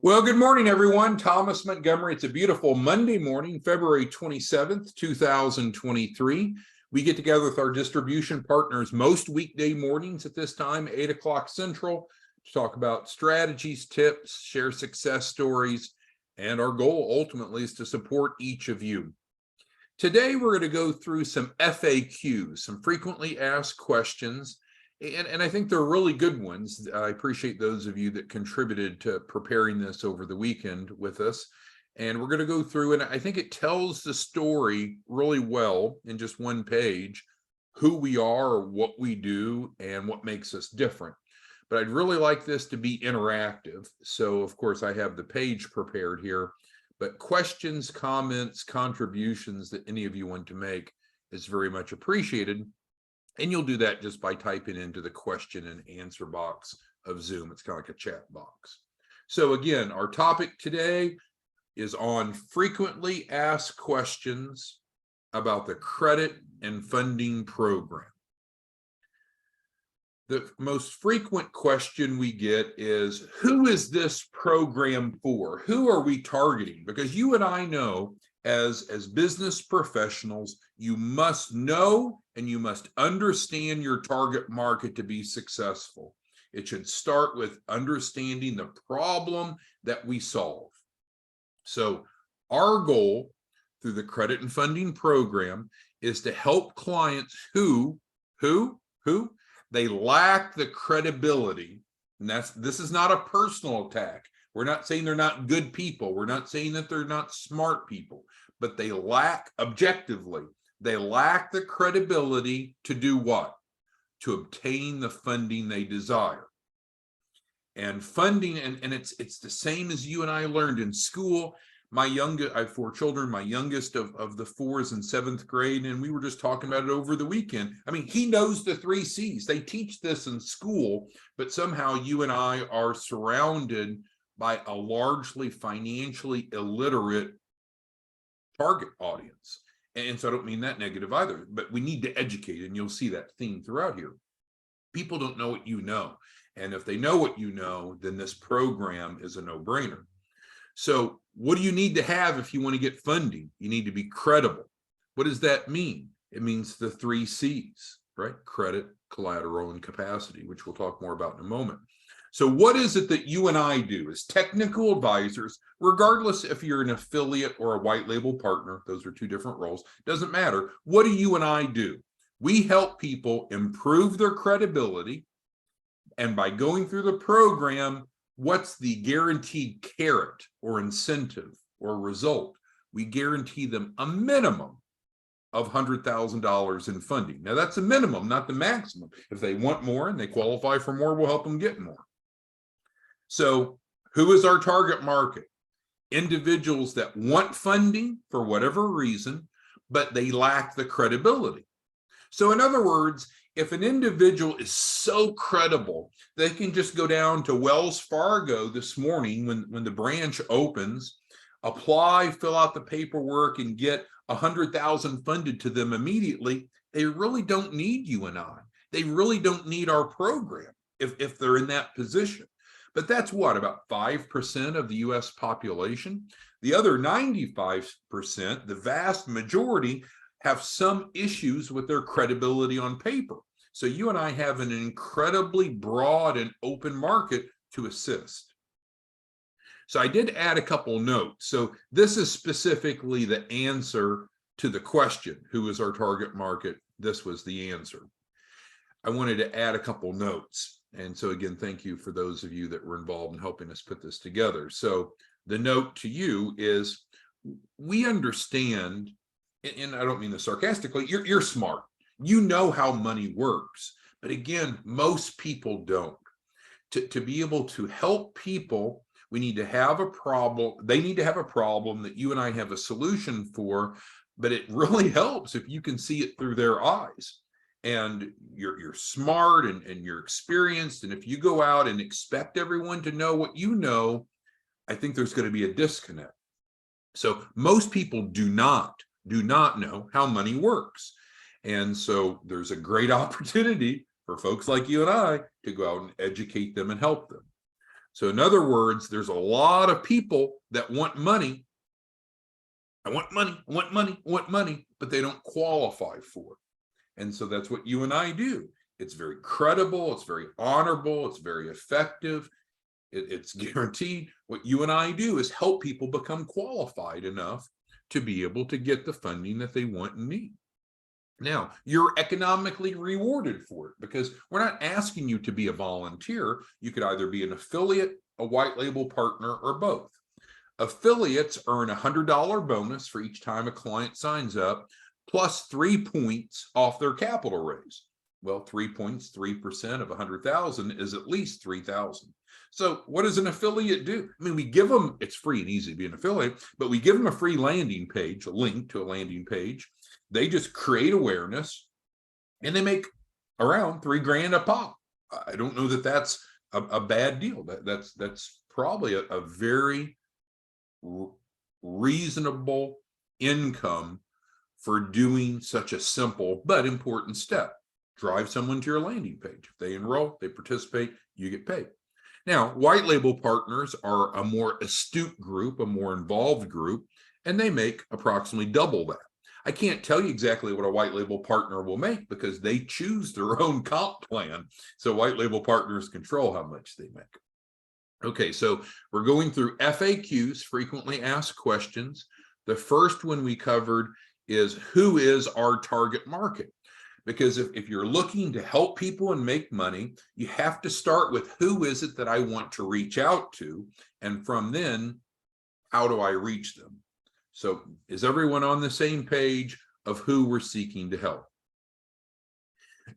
Well, good morning, everyone. Thomas Montgomery. It's a beautiful Monday morning, February 27th, 2023. We get together with our distribution partners most weekday mornings at this time, 8 o'clock Central, to talk about strategies, tips, share success stories, and our goal ultimately is to support each of you. Today, we're going to go through some FAQs, some frequently asked questions. And I think they're really good ones. I appreciate those of you that contributed to preparing this over the weekend with us. And we're going to go through, and I think it tells the story really well in just one page, who we are, what we do, and what makes us different. But I'd really like this to be interactive. So, of course, I have the page prepared here. But questions, comments, contributions that any of you want to make is very much appreciated. And you'll do that just by typing into the question and answer box of Zoom. It's kind of like a chat box. So again, our topic today is on frequently asked questions about the credit and funding program. The most frequent question we get is, who is this program for? Who are we targeting? Because you and I know as business professionals, you must know and you must understand your target market to be successful. It should start with understanding the problem that we solve. So our goal through the credit and funding program is to help clients who they lack the credibility. And this is not a personal attack. We're not saying they're not good people. We're not saying that they're not smart people, but they lack, objectively, they lack the credibility to do what? To obtain the funding they desire. And funding, and it's the same as you and I learned in school. I have 4 children. My youngest of the 4 is in 7th grade, and we were just talking about it over the weekend. I mean, he knows the 3 C's. They teach this in school, but somehow you and I are surrounded by a largely financially illiterate target audience. And so I don't mean that negative either, but we need to educate, and you'll see that theme throughout here. People don't know what you know. And if they know what you know, then this program is a no-brainer. So what do you need to have if you want to get funding? You need to be credible. What does that mean? It means the 3 C's, right? Credit, collateral, and capacity, which we'll talk more about in a moment. So what is it that you and I do as technical advisors, regardless if you're an affiliate or a white label partner? Those are 2 different roles. Doesn't matter. What do you and I do? We help people improve their credibility. And by going through the program, what's the guaranteed carrot or incentive or result? We guarantee them a minimum of $100,000 in funding. Now, that's a minimum, not the maximum. If they want more and they qualify for more, we'll help them get more. So who is our target market? Individuals that want funding for whatever reason, but they lack the credibility. So in other words, if an individual is so credible, they can just go down to Wells Fargo this morning when the branch opens, apply, fill out the paperwork, and get $100,000 funded to them immediately. They really don't need you and I. They really don't need our program if they're in that position. But that's what, about 5% of the US population? The other 95%, the vast majority, have some issues with their credibility on paper. So you and I have an incredibly broad and open market to assist. So I did add a couple notes. So this is specifically the answer to the question, who is our target market? This was the answer. I wanted to add a couple notes. And so again, thank you for those of you that were involved in helping us put this together. So the note to you is, we understand, and I don't mean this sarcastically, you're smart. You know how money works. But again, most people don't. To be able to help people, we need to have a problem. They need to have a problem that you and I have a solution for, but it really helps if you can see it through their eyes. And you're smart and you're experienced. And if you go out and expect everyone to know what you know, I think there's going to be a disconnect. So most people do not know how money works. And so there's a great opportunity for folks like you and I to go out and educate them and help them. So in other words, there's a lot of people that want money. I want money, I want money, I want money, but they don't qualify for it. And so that's what you and I do. It's very credible, it's very honorable, it's very effective. It's guaranteed. What you and I do is help people become qualified enough to be able to get the funding that they want and need. Now, you're economically rewarded for it because we're not asking you to be a volunteer. You could either be an affiliate, a white label partner, or both. Affiliates earn a $100 bonus for each time a client signs up, plus 3 points off their capital raise. Well, 3 points, 3% of 100,000 is at least 3,000. So what does an affiliate do? I mean, we give them, it's free and easy to be an affiliate, but we give them a free landing page, a link to a landing page. They just create awareness and they make around $3,000 a pop. I don't know that that's a bad deal. That's probably a very reasonable income for doing such a simple but important step. Drive someone to your landing page. If they enroll, they participate, you get paid. Now, white label partners are a more astute group, a more involved group, and they make approximately double that. I can't tell you exactly what a white label partner will make because they choose their own comp plan. So white label partners control how much they make. Okay, so we're going through FAQs, frequently asked questions. The first one we covered is who is our target market? Because if you're looking to help people and make money, you have to start with who is it that I want to reach out to? And from then, how do I reach them? So is everyone on the same page of who we're seeking to help?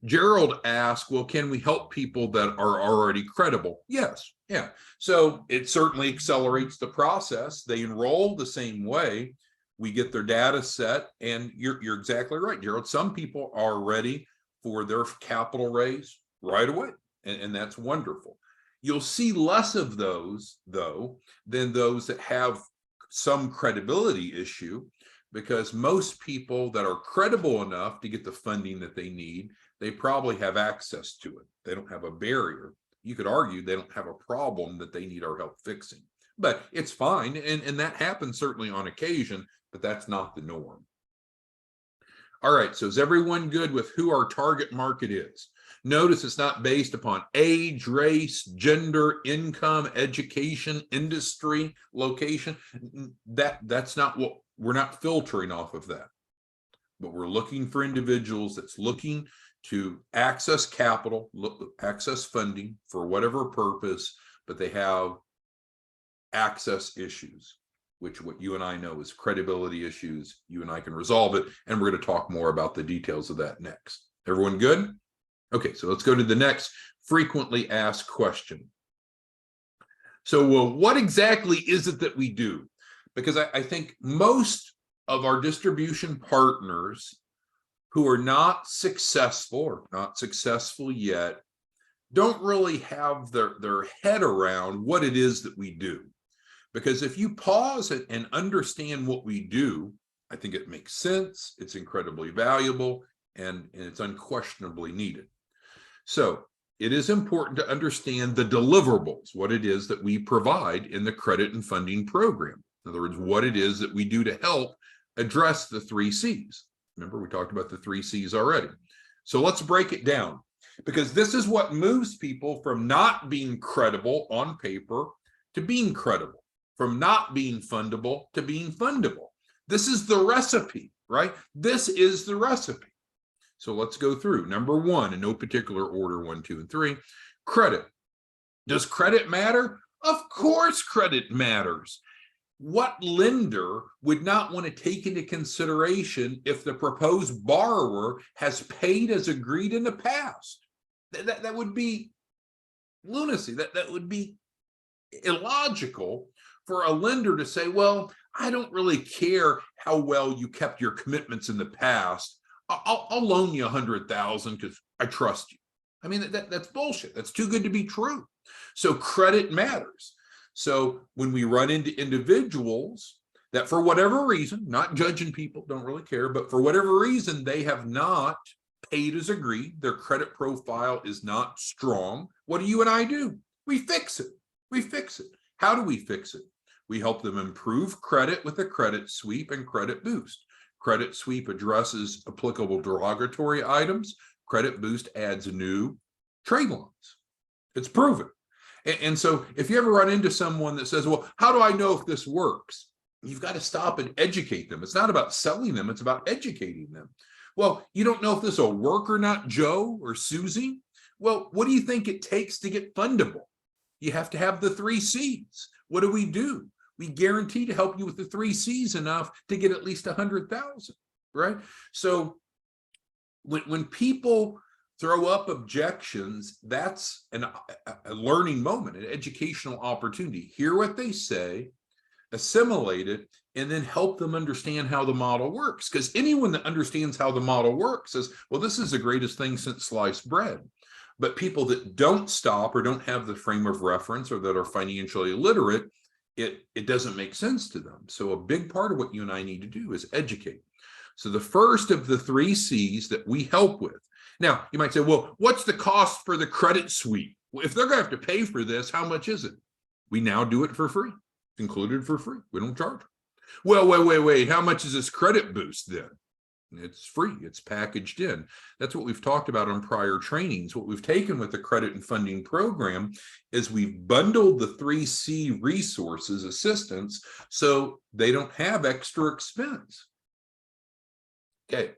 Gerald asked, well, can we help people that are already credible? Yes, yeah. So it certainly accelerates the process. They enroll the same way. We get their data set, and you're exactly right, Gerald. Some people are ready for their capital raise right away, and that's wonderful. You'll see less of those, though, than those that have some credibility issue, because most people that are credible enough to get the funding that they need, they probably have access to it. They don't have a barrier. You could argue they don't have a problem that they need our help fixing, but it's fine. And that happens certainly on occasion, but that's not the norm. All right, so is everyone good with who our target market is? Notice it's not based upon age, race, gender, income, education, industry, location. That's not what we're not filtering off of that. But we're looking for individuals that's looking to access capital, access funding for whatever purpose, but they have access issues, which what you and I know is credibility issues. You and I can resolve it, and we're going to talk more about the details of that next. Everyone good? Okay, so let's go to the next frequently asked question. So, well, what exactly is it that we do? Because I think most of our distribution partners who are not successful or not successful yet don't really have their head around what it is that we do. Because if you pause and understand what we do, I think it makes sense, it's incredibly valuable, and it's unquestionably needed. So it is important to understand the deliverables, what it is that we provide in the credit and funding program. In other words, what it is that we do to help address the 3 C's. Remember, we talked about the 3 C's already. So let's break it down, because this is what moves people from not being credible on paper to being credible, from not being fundable to being fundable. This is the recipe, right? This is the recipe. So let's go through. Number 1, in no particular order, 1, 2, and 3, credit. Does credit matter? Of course credit matters. What lender would not want to take into consideration if the proposed borrower has paid as agreed in the past? That would be lunacy. That would be illogical for a lender to say, well, I don't really care how well you kept your commitments in the past. I'll loan you $100,000 because I trust you. I mean, that's bullshit. That's too good to be true. So credit matters. So when we run into individuals that for whatever reason, not judging people, don't really care, but for whatever reason, they have not paid as agreed, their credit profile is not strong, what do you and I do? We fix it. We fix it. How do we fix it? We help them improve credit with a credit sweep and credit boost. Credit sweep addresses applicable derogatory items. Credit boost adds new trade lines. It's proven. And so if you ever run into someone that says, well, how do I know if this works? You've got to stop and educate them. It's not about selling them. It's about educating them. Well, you don't know if this will work or not, Joe or Susie. Well, what do you think it takes to get fundable? You have to have the 3 C's. What do? We guarantee to help you with the 3 C's enough to get at least 100,000, right? So when people throw up objections, that's a learning moment, an educational opportunity. Hear what they say, assimilate it, and then help them understand how the model works. Because anyone that understands how the model works says, well, this is the greatest thing since sliced bread. But people that don't stop or don't have the frame of reference or that are financially illiterate, it doesn't make sense to them. So a big part of what you and I need to do is educate. So the first of the 3 C's that we help with. Now, you might say, well, what's the cost for the credit suite? Well, if they're going to have to pay for this, how much is it? We now do it for free. It's included for free. We don't charge. Well, wait. How much is this credit boost then? It's free. It's packaged in. That's what we've talked about on prior trainings. What we've taken with the credit and funding program is we've bundled the 3 C resources, assistance, so they don't have extra expense. Okay.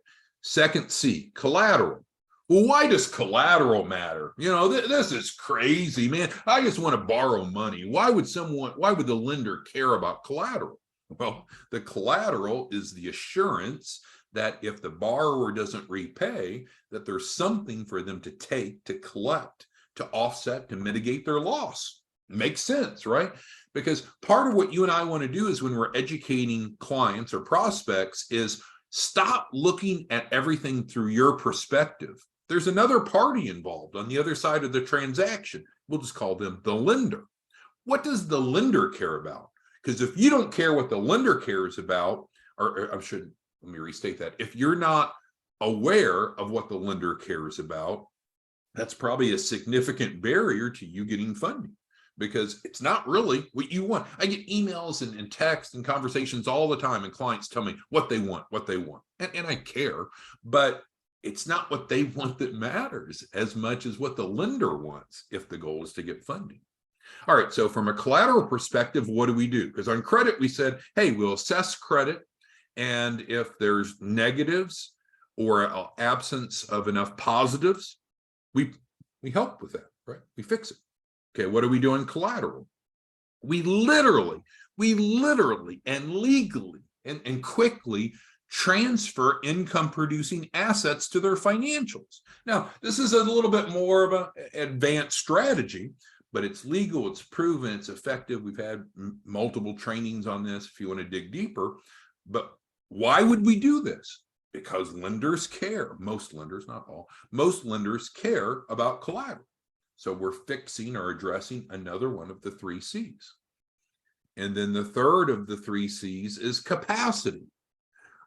Second C, collateral. Well, why does collateral matter? You know, this is crazy, man. I just want to borrow money. Why would the lender care about collateral? Well, the collateral is the assurance that if the borrower doesn't repay, that there's something for them to take, to collect, to offset, to mitigate their loss. Makes sense, right? Because part of what you and I want to do is when we're educating clients or prospects is stop looking at everything through your perspective. There's another party involved on the other side of the transaction. We'll just call them the lender. What does the lender care about? Because if you don't care what the lender cares about, let me restate that. If you're not aware of what the lender cares about, that's probably a significant barrier to you getting funding because it's not really what you want. I get emails and text and conversations all the time and clients tell me what they want. And I care, but it's not what they want that matters as much as what the lender wants if the goal is to get funding. All right, so from a collateral perspective, what do we do? Because on credit, we said, hey, we'll assess credit. And if there's negatives or absence of enough positives, we help with that, right? We fix it. Okay, what do we do in collateral? We literally and legally and quickly transfer income producing assets to their financials. Now, this is a little bit more of an advanced strategy, but it's legal, it's proven, it's effective. We've had multiple trainings on this if you want to dig deeper. But why would we do this? Because lenders care. Most lenders, not all, most lenders care about collateral. So we're fixing or addressing another one of the 3 C's. And then the third of the 3 C's is capacity.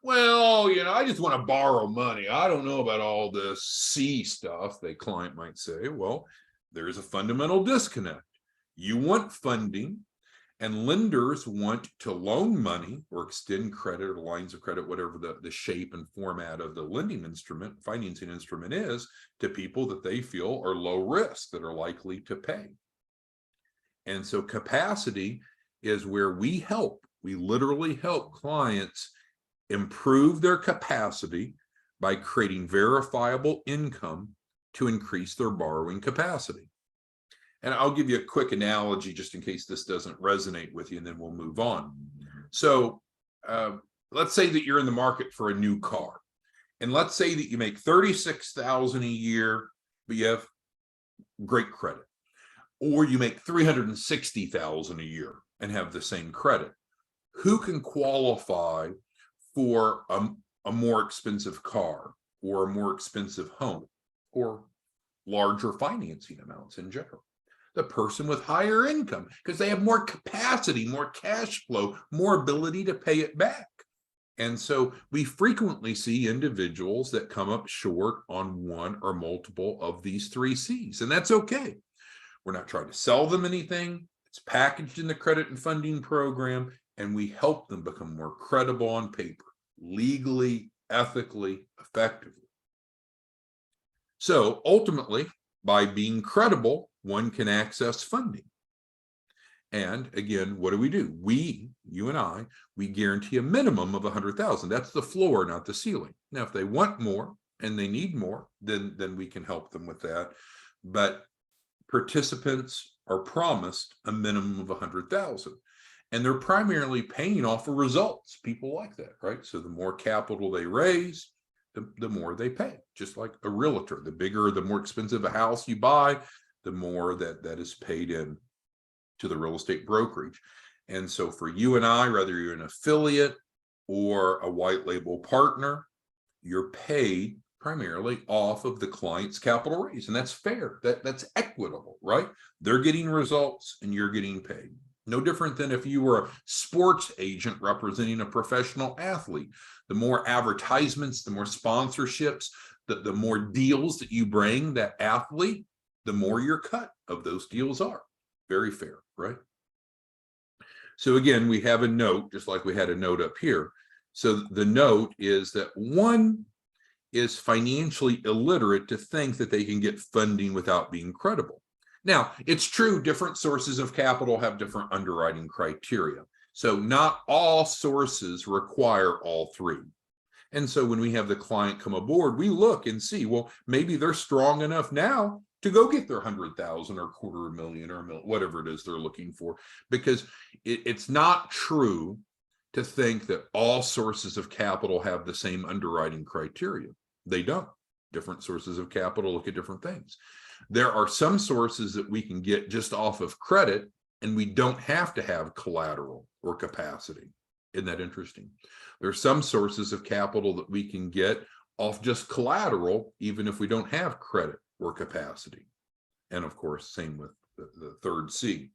Well, you know, I just want to borrow money. I don't know about all this C stuff, the client might say. Well, there's a fundamental disconnect. You want funding, and lenders want to loan money or extend credit or lines of credit, whatever the shape and format of the lending instrument, financing instrument is, to people that they feel are low risk, that are likely to pay. And so capacity is where we literally help clients improve their capacity by creating verifiable income to increase their borrowing capacity. And I'll give you a quick analogy just in case this doesn't resonate with you, and then we'll move on. So let's say that you're in the market for a new car. And let's say that you make $36,000 a year, but you have great credit. Or you make $360,000 a year and have the same credit. Who can qualify for a more expensive car or a more expensive home or larger financing amounts in general? The person with higher income, because they have more capacity, more cash flow, more ability to pay it back. And so we frequently see individuals that come up short on one or multiple of these 3 C's, and that's okay. We're not trying to sell them anything. It's packaged in the credit and funding program, and we help them become more credible on paper, legally, ethically, effectively. So ultimately, by being credible, one can access funding. And again, what do? You and I, we guarantee a minimum of 100,000. That's the floor, not the ceiling. Now, if they want more and they need more, then we can help them with that. But participants are promised a minimum of 100,000. And they're primarily paying off of results. People like that, right? So the more capital they raise, the more they pay, just like a realtor. The bigger, the more expensive a house you buy, the more that is paid in to the real estate brokerage. And so for you and I, whether you're an affiliate or a white label partner, you're paid primarily off of the client's capital raise. And that's fair. That's equitable, right? They're getting results and you're getting paid. No different than if you were a sports agent representing a professional athlete. The more advertisements, the more sponsorships, the more deals that you bring that athlete, the more your cut of those deals are. Very fair, right? So again, we have a note, just like we had a note up here. So the note is that one is financially illiterate to think that they can get funding without being credible. Now, it's true, different sources of capital have different underwriting criteria. So not all sources require all three. And so when we have the client come aboard, we look and see, well, maybe they're strong enough now to go get their 100,000 or $250,000 or $1 million, whatever it is they're looking for, because it's not true to think that all sources of capital have the same underwriting criteria. They don't. Different sources of capital look at different things. There are some sources that we can get just off of credit, and we don't have to have collateral or capacity. Isn't that interesting? There are some sources of capital that we can get off just collateral, even if we don't have credit or capacity. And of course, same with the third C.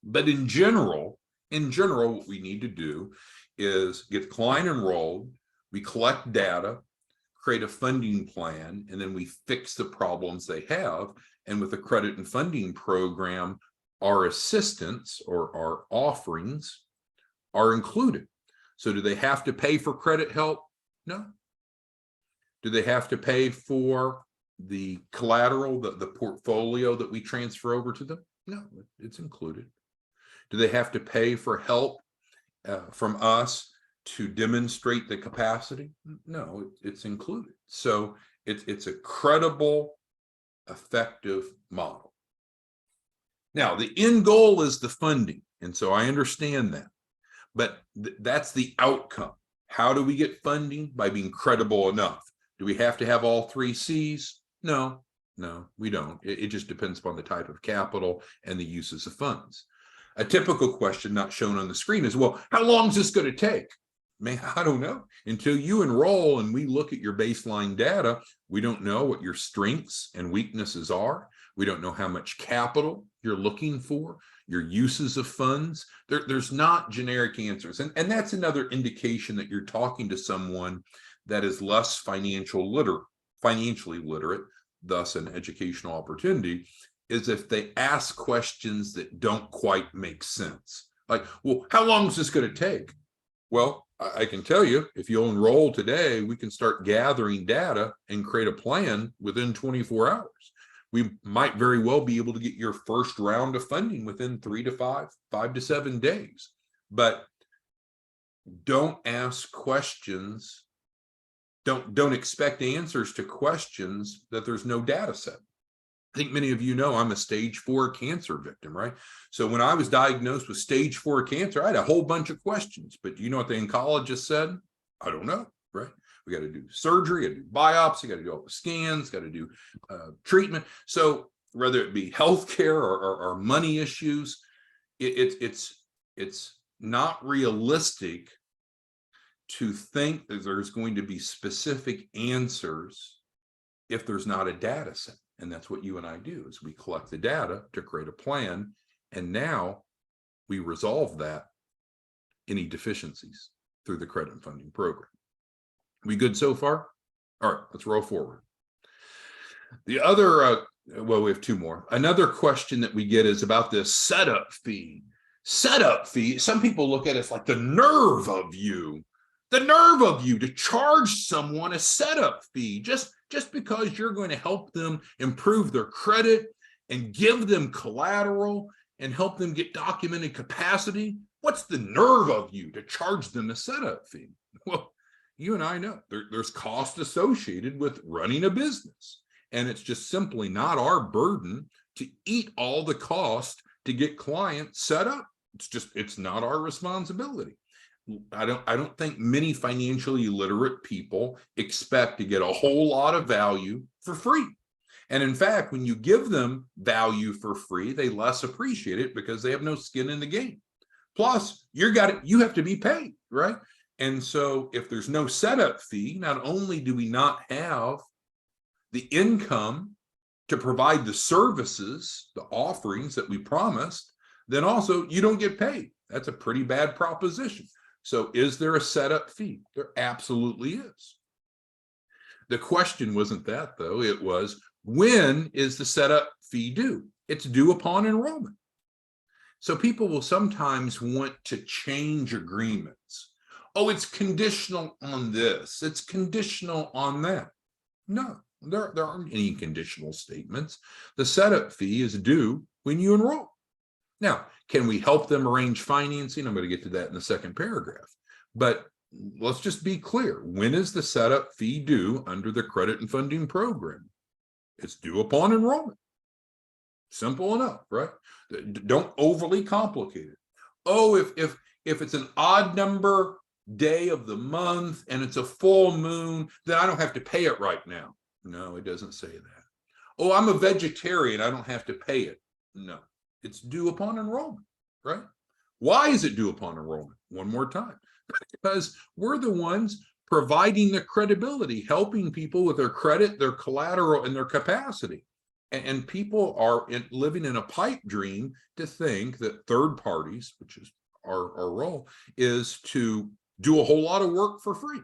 But in general, what we need to do is get the client enrolled, we collect data, create a funding plan, and then we fix the problems they have. And with the credit and funding program, our assistance or our offerings are included. So do they have to pay for credit help? No. Do they have to pay for the collateral, the portfolio that we transfer over to them? No, it's included. Do they have to pay for help from us to demonstrate the capacity? No, it's included. So it's a credible, effective model. Now, the end goal is the funding. And so I understand that, but that's the outcome. How do we get funding? By being credible enough. Do we have to have all three C's? No, we don't. It just depends upon the type of capital and the uses of funds. A typical question not shown on the screen is, well, how long is this going to take? Man, I don't know. Until you enroll and we look at your baseline data, we don't know what your strengths and weaknesses are. We don't know how much capital you're looking for, your uses of funds. There's not generic answers. And that's another indication that you're talking to someone that is less financially literate, thus an educational opportunity, is if they ask questions that don't quite make sense. Like, well, how long is this going to take? Well, I can tell you, if you'll enroll today, we can start gathering data and create a plan within 24 hours. We might very well be able to get your first round of funding within 3 to 5 to 7 days. But don't ask questions. Don't expect answers to questions that there's no data set. I think many of you know I'm a stage 4 cancer victim, right? So when I was diagnosed with stage 4 cancer, I had a whole bunch of questions, but do you know what the oncologist said? I don't know, right? We got to do surgery, got to do biopsy, got to do all the scans, got to do treatment. So whether it be healthcare or money issues, it's not realistic to think that there's going to be specific answers if there's not a data set. And that's what you and I do, is we collect the data to create a plan. And now we resolve that, any deficiencies, through the credit and funding program. We good so far? All right, let's roll forward. The other Well, we have two more. Another question that we get is about this setup fee. Setup fee. Some people look at it as like the nerve of you to charge someone a setup fee just because you're going to help them improve their credit and give them collateral and help them get documented capacity. What's the nerve of you to charge them a setup fee? Well, you and I know there's cost associated with running a business. And it's just simply not our burden to eat all the cost to get clients set up. It's not our responsibility. I don't think many financially literate people expect to get a whole lot of value for free. And in fact, when you give them value for free, they less appreciate it because they have no skin in the game. Plus, you have to be paid, right? And so if there's no setup fee, not only do we not have the income to provide the services, the offerings that we promised, then also you don't get paid. That's a pretty bad proposition. So is there a setup fee? There absolutely is. The question wasn't that, though. It was, when is the setup fee due? It's due upon enrollment. So people will sometimes want to change agreements. Oh, it's conditional on this. It's conditional on that. No. There aren't any conditional statements. The setup fee is due when you enroll. Now, can we help them arrange financing? I'm going to get to that in the second paragraph. But let's just be clear. When is the setup fee due under the credit and funding program? It's due upon enrollment. Simple enough, right? Don't overly complicate it. Oh, if it's an odd number day of the month and it's a full moon, then I don't have to pay it right now. No, it doesn't say that. Oh, I'm a vegetarian, I don't have to pay it. No, it's due upon enrollment, right? Why is it due upon enrollment? One more time. Because we're the ones providing the credibility, helping people with their credit, their collateral, and their capacity. And people are living in a pipe dream to think that third parties, which is our role, is to do a whole lot of work for free.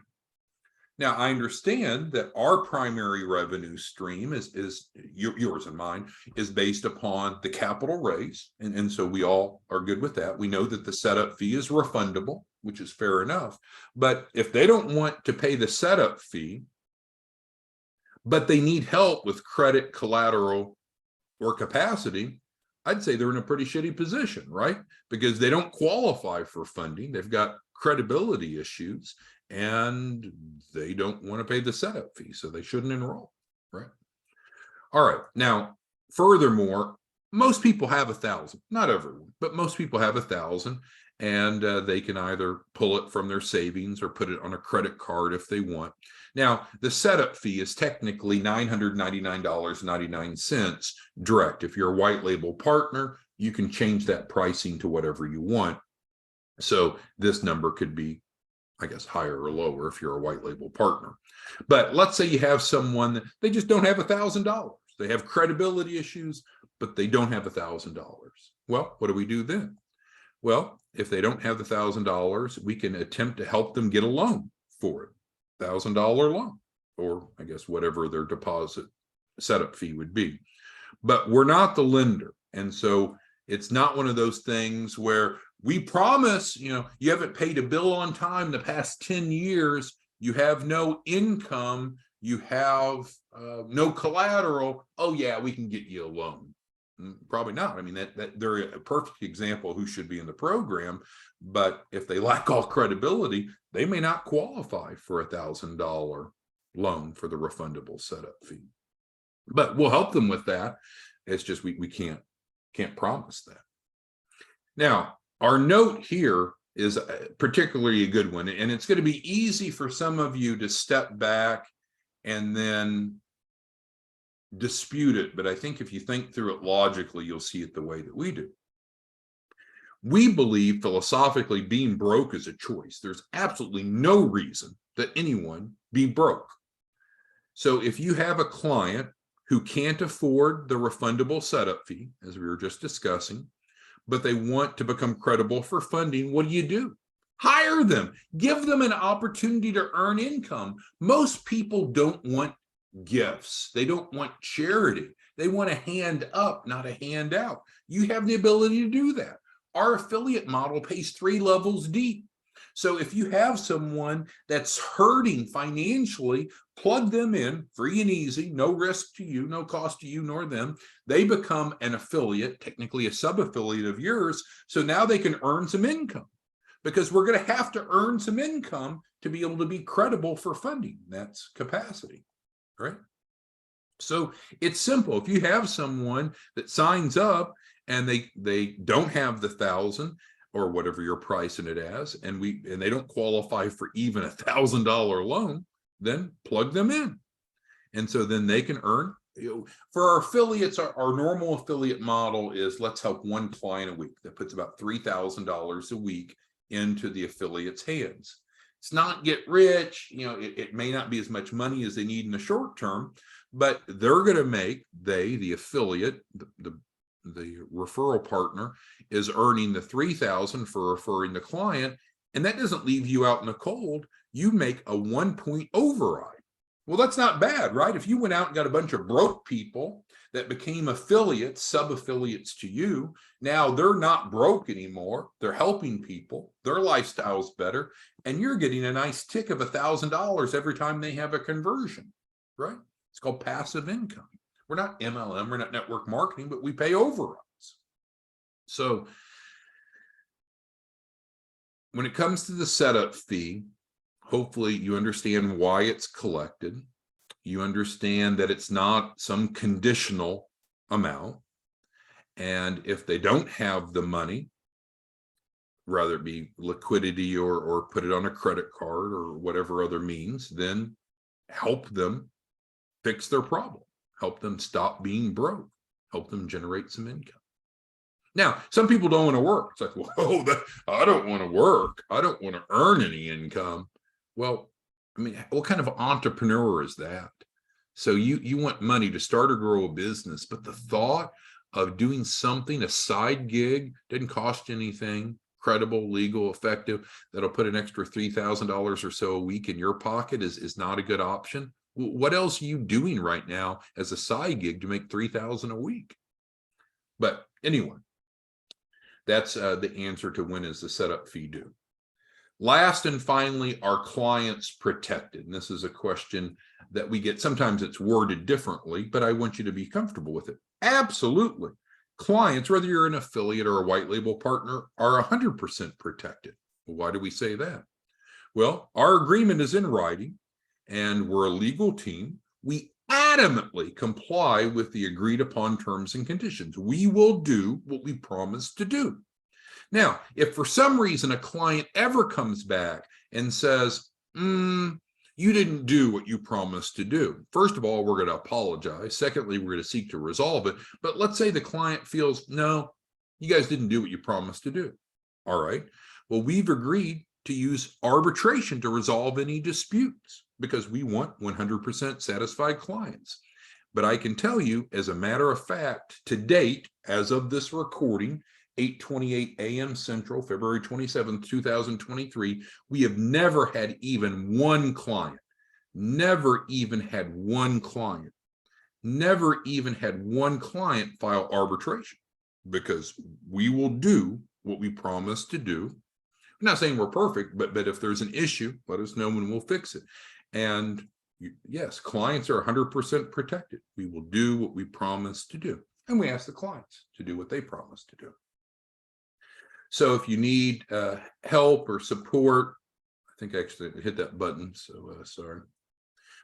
Now, I understand that our primary revenue stream is yours and mine, is based upon the capital raise. And so we all are good with that. We know that the setup fee is refundable, which is fair enough. But if they don't want to pay the setup fee, but they need help with credit, collateral, or capacity, I'd say they're in a pretty shitty position, right? Because they don't qualify for funding. They've got credibility issues and they don't want to pay the setup fee, so they shouldn't enroll, right? All right. Now, furthermore, most people have 1,000, not everyone, but most people have 1,000, and they can either pull it from their savings or put it on a credit card if they want. Now, the setup fee is technically $999.99 direct. If you're a white label partner, you can change that pricing to whatever you want. So this number could be, I guess, higher or lower if you're a white label partner. But let's say you have someone that they just don't have $1,000. They have credibility issues, but they don't have $1,000. Well, what do we do then? Well, if they don't have the $1,000, we can attempt to help them get a loan for it, $1,000 loan, or I guess whatever their deposit setup fee would be. But we're not the lender. And so it's not one of those things where we promise, you haven't paid a bill on time the past 10 years, you have no income, you have no collateral. Oh yeah, we can get you a loan. Probably not. I mean, that they're a perfect example of who should be in the program, but if they lack all credibility, they may not qualify for $1,000 loan for the refundable setup fee. But we'll help them with that. It's just we can't promise that. Now, our note here is particularly a good one, and it's going to be easy for some of you to step back and then dispute it, but I think if you think through it logically, you'll see it the way that we do. We believe philosophically being broke is a choice. There's absolutely no reason that anyone be broke. So if you have a client who can't afford the refundable setup fee, as we were just discussing, but they want to become credible for funding, what do? Hire them. Give them an opportunity to earn income. Most people don't want gifts. They don't want charity. They want a hand up, not a handout. You have the ability to do that. Our affiliate model pays 3 levels deep. So if you have someone that's hurting financially, plug them in, free and easy, no risk to you, no cost to you nor them. They become an affiliate, technically a sub-affiliate of yours. So now they can earn some income, because we're going to have to earn some income to be able to be credible for funding. That's capacity, right? So it's simple. If you have someone that signs up and they don't have the 1,000 or whatever you're pricing it as, and they don't qualify for even $1,000 loan, then plug them in. And so then they can earn. For our affiliates, our normal affiliate model is, let's help one client a week. That puts about $3,000 a week into the affiliate's hands. It's not get rich, it may not be as much money as they need in the short term, but they're going to make, the affiliate, the referral partner is earning the $3,000 for referring the client, and that doesn't leave you out in the cold. You make a 1-point override. Well, that's not bad, right? If you went out and got a bunch of broke people that became affiliates, sub-affiliates to you, now they're not broke anymore. They're helping people. Their lifestyle's better, and you're getting a nice tick of $1,000 every time they have a conversion, right? It's called passive income. We're not MLM, we're not network marketing, but we pay overrides. So when it comes to the setup fee, hopefully you understand why it's collected. You understand that it's not some conditional amount. And if they don't have the money, whether it be liquidity or put it on a credit card or whatever other means, then help them fix their problem. Help them stop being broke. Help them generate some income. Now, some people don't want to work. It's like, whoa, I don't want to work. I don't want to earn any income. Well, I mean, what kind of entrepreneur is that? So you want money to start or grow a business, but the thought of doing something, a side gig, didn't cost you anything, credible, legal, effective, that'll put an extra $3,000 or so a week in your pocket is not a good option. What else are you doing right now as a side gig to make $3,000 a week? But anyway, that's the answer to when is the setup fee due. Last and finally, are clients protected? And this is a question that we get. Sometimes it's worded differently, but I want you to be comfortable with it. Absolutely. Clients, whether you're an affiliate or a white label partner, are 100% protected. Why do we say that? Well, our agreement is in writing, and we're a legal team. We adamantly comply with the agreed upon terms and conditions. We will do what we promise to do. Now, if for some reason a client ever comes back and says, you didn't do what you promised to do, first of all, we're going to apologize. Secondly, we're going to seek to resolve it. But let's say the client feels, no, you guys didn't do what you promised to do. All right. Well, we've agreed to use arbitration to resolve any disputes because we want 100% satisfied clients. But I can tell you, as a matter of fact, to date, as of this recording, 8:28 a.m. Central, February 27th, 2023, we have never had even one client, never even had one client file arbitration, because we will do what we promise to do. I'm not saying we're perfect, but if there's an issue, let us know and we'll fix it. And yes, clients are 100% protected. We will do what we promise to do. And we ask the clients to do what they promise to do. So if you need help or support, I think I actually hit that button, so sorry.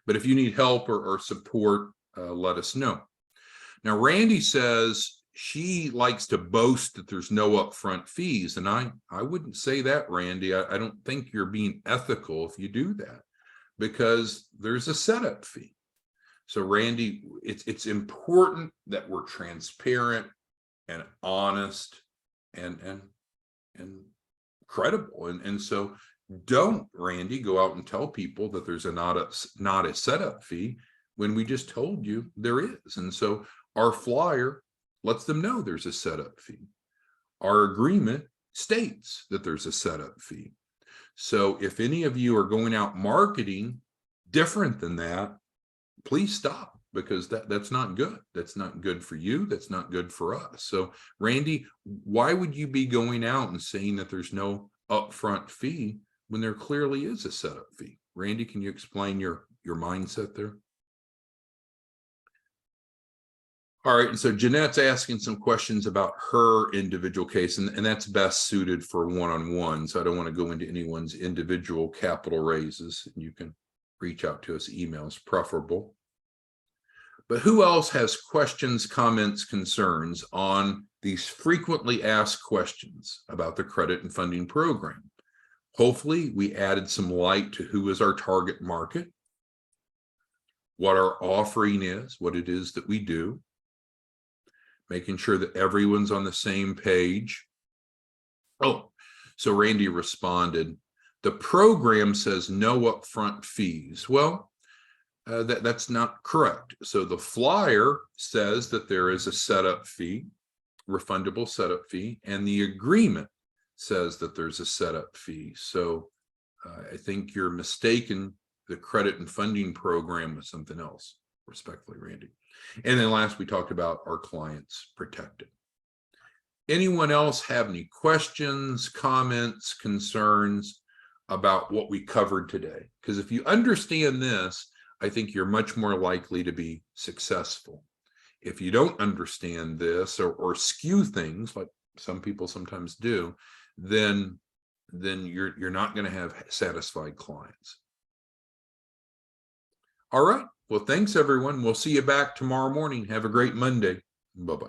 But if you need help or support, let us know. Now, Randy says she likes to boast that there's no upfront fees. And I wouldn't say that, Randy. I don't think you're being ethical if you do that, because there's a setup fee. So Randy, it's important that we're transparent and honest and credible. And so don't, Randy, go out and tell people that there's not a setup fee when we just told you there is. And so our flyer lets them know there's a setup fee. Our agreement states that there's a setup fee. So if any of you are going out marketing different than that, please stop, because that's not good. That's not good for you. That's not good for us. So Randy, why would you be going out and saying that there's no upfront fee when there clearly is a setup fee? Randy, can you explain your mindset there? All right, and so Jeanette's asking some questions about her individual case, and that's best suited for one-on-one. So I don't want to go into anyone's individual capital raises. You can reach out to us, emails preferable. But who else has questions, comments, concerns on these frequently asked questions about the credit and funding program? Hopefully, we added some light to who is our target market, what our offering is, what it is that we do, making sure that everyone's on the same page. Oh, so Randy responded, the program says no upfront fees. Well, that's not correct. So the flyer says that there is a setup fee, refundable setup fee, and the agreement says that there's a setup fee. So I think you're mistaken the credit and funding program with something else, respectfully, Randy. And then last, we talked about our clients protected. Anyone else have any questions, comments, concerns about what we covered today? Because if you understand this, I think you're much more likely to be successful. If you don't understand this or skew things like some people sometimes do, then you're not going to have satisfied clients. All right. Well, thanks, everyone. We'll see you back tomorrow morning. Have a great Monday. Bye-bye.